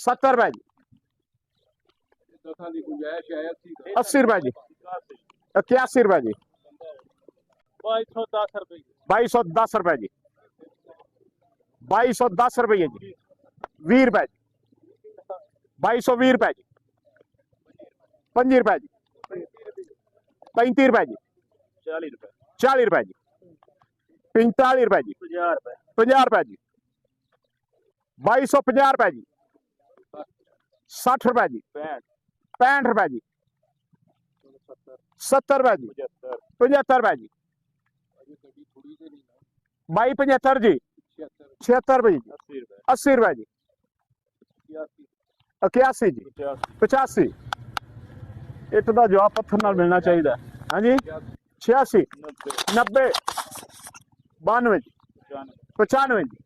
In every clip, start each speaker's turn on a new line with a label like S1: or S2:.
S1: 70 रुपए जी। 80 रुपए जी। 81 रुपए जी।
S2: 2210 रुपए।
S1: 2210 रुपए जी। 2210 रुपये जी। 20 रुपए जी। 2220 रुपए जी। 25 रुपए जी। 35 रुपए जी।
S2: 40 रुपए।
S1: 40 रुपए जी। 45 रुपए जी।
S2: 50 रुपए।
S1: 50 रुपए जी। 2250 रुपए जी। 60 रुपए जी। 65 रुपए जी। 70 रुपए जी। 75 रुपए जी। 2275 जी। 76 रुपए जी। 80 रुपए जी। 81 जी। 85 इट का जवाब पत्थर नाल मिलना चाहिए। हाँ जी। 86 90 92 जी। 95 जी।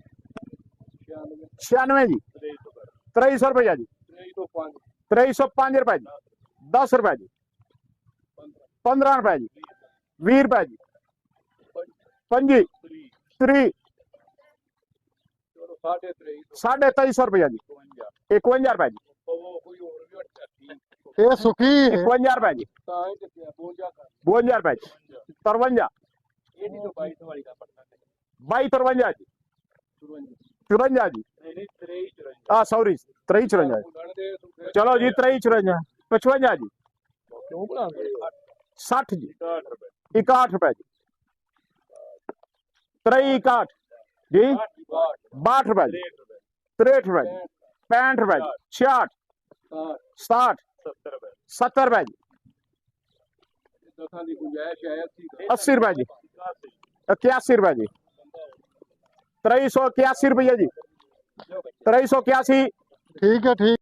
S1: 96 जी। 2300 रुपया जी। 2305 रुपए जी। 10 रुपए जी। 15 रुपए जी। 20 रुपए जी। 25 3 2350 रुपया जी। 51 रुपए जी।
S3: ये सुखी
S1: 51 रुपए जी। 52 रुपए जी। 53 22 जी। 54 जी। हाँ सॉरी 53 54 चलो जी 53 54 55 जी। 60 जी। 61 रुपए जी। 61 जी। 62 रुपए जी। 63 रुपए जी। 65 रुपए जी। 66 67 70 रुपए जी। 80 रुपए जी। 81 रुपए जी। 2381 रुपया जी। 2381
S3: ठीक है ठीक।